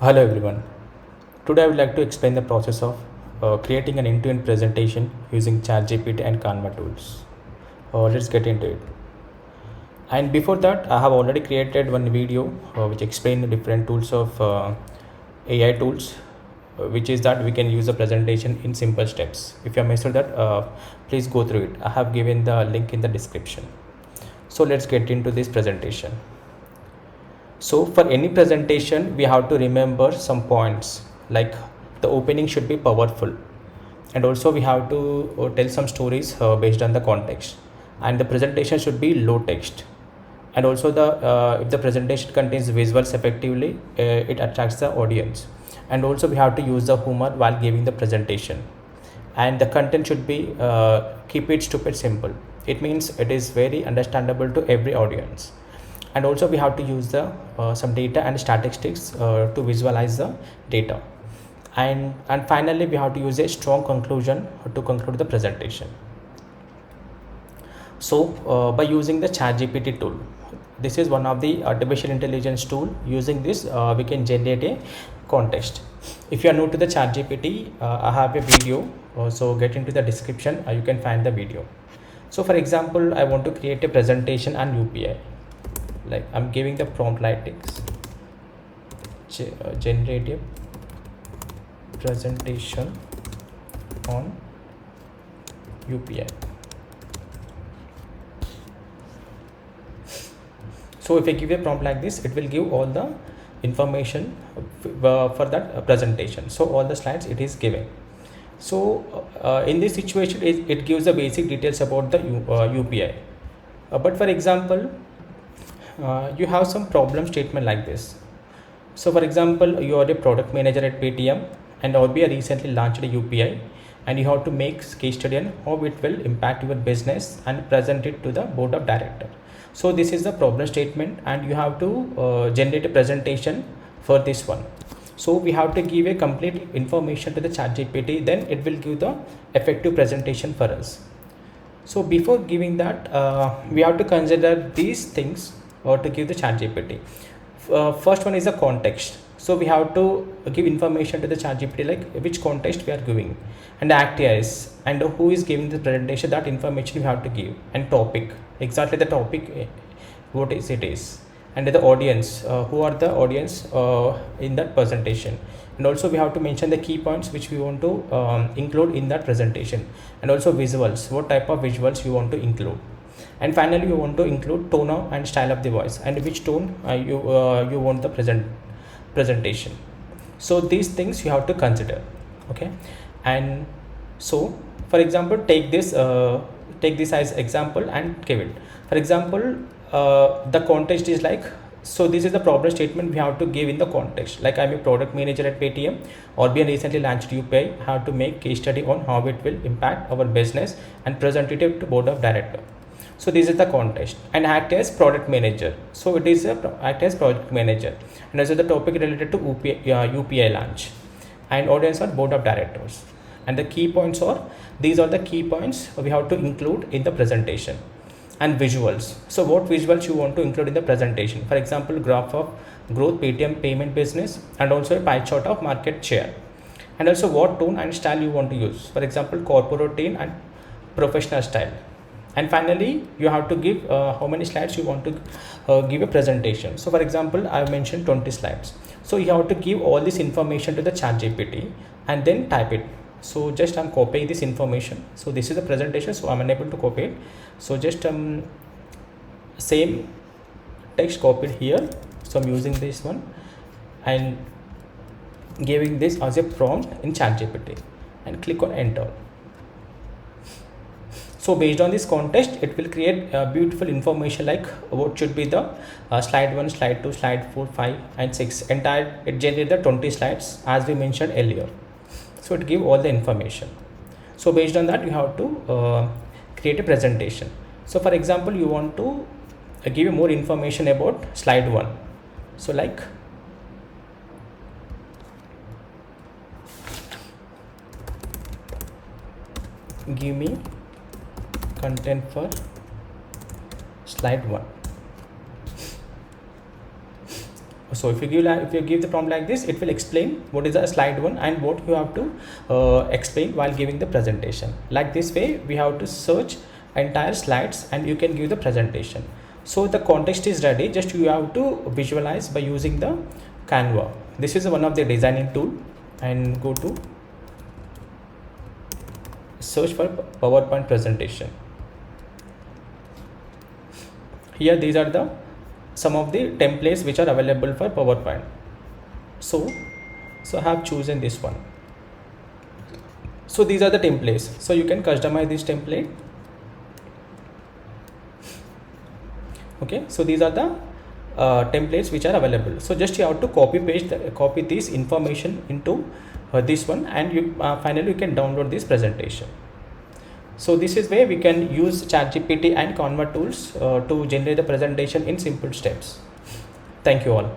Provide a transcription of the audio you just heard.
Hello everyone. Today I would like to explain the process of creating an end-to-end presentation using ChatGPT and Canva tools. Let's get into it. And before that, I have already created one video which explain the different tools of AI tools, which is that we can use a presentation in simple steps. If you are missed that, please go through it. I have given the link in the description. So let's get into this presentation. So for any presentation, we have to remember some points like the opening should be powerful, and also we have to tell some stories based on the context, and the presentation should be low text, and also the if the presentation contains visuals effectively, it attracts the audience, and also we have to use the humor while giving the presentation, and the content should be keep it stupid simple. It means it is very understandable to every audience, and also we have to use the some data and statistics to visualize the data, and finally we have to use a strong conclusion to conclude the presentation. So by using the ChatGPT tool, this is one of the artificial intelligence tool. Using this we can generate a context. If you are new to the ChatGPT, I have a video, so get into the description, you can find the video. So for example, I want to create a presentation on UPI. Like I'm giving the prompt like this, generate a presentation on UPI. So if I give a prompt like this, it will give all the information for that presentation. So all the slides it is giving. So in this situation, it gives the basic details about the UPI. But for example, you have some problem statement like this. So for example, you are a product manager at Paytm, and OBI recently launched a UPI, and you have to make case study on how it will impact your business and present it to the board of director. So this is the problem statement, and you have to generate a presentation for this one. So we have to give a complete information to the ChatGPT, then it will give the effective presentation for us. So before giving that, we have to consider these things or to give the ChatGPT. First one is the context. So we have to give information to the ChatGPT like which context we are giving, and the actors, and who is giving the presentation. That information we have to give, and topic, exactly the topic, what is it is, and the audience, who are the audience in that presentation, and also we have to mention the key points which we want to include in that presentation, and also visuals, what type of visuals you want to include. And finally you want to include tone and style of the voice, and which tone you want the presentation. So these things you have to consider. Okay, and so for example, take this as example and give it. For example, the context is like, so this is the problem statement we have to give in the context, like I'm a product manager at Paytm, or we recently launched UPI, have to make case study on how it will impact our business and present it to board of director. So this is the context, and act as product manager. So it is act as product manager, and also the topic related to UPI launch, and audience are board of directors, and the key points are, these are the key points we have to include in the presentation. And visuals, so what visuals you want to include in the presentation. For example, graph of growth Paytm payment business, and also a pie chart of market share, and also what tone and style you want to use. For example, corporate tone and professional style. And finally you have to give how many slides you want to give a presentation. So for example, I have mentioned 20 slides. So you have to give all this information to the ChatGPT and then type it. So just I'm copying this information. So this is the presentation, so I'm unable to copy it. So just same text copied here. So I'm using this one and giving this as a prompt in ChatGPT, and click on enter. So based on this context, it will create beautiful information like what should be the slide 1, slide 2, slide 4, 5 and 6. Entire it generated the 20 slides as we mentioned earlier. So it give all the information. So based on that, you have to create a presentation. So for example, you want to give more information about slide 1. So like give me content for slide 1. So if you give the prompt like this, it will explain what is the slide 1 and what you have to explain while giving the presentation. Like this way we have to search entire slides and you can give the presentation. So the context is ready, just you have to visualize by using the Canva. This is one of the designing tool, and go to search for PowerPoint presentation. Here these are the some of the templates which are available for PowerPoint. So I have chosen this one. So these are the templates, so you can customize this template. Okay, so these are the templates which are available. So just you have to copy this information into this one, and you finally you can download this presentation. So this is where we can use ChatGPT and Canva tools to generate the presentation in simple steps. Thank you all.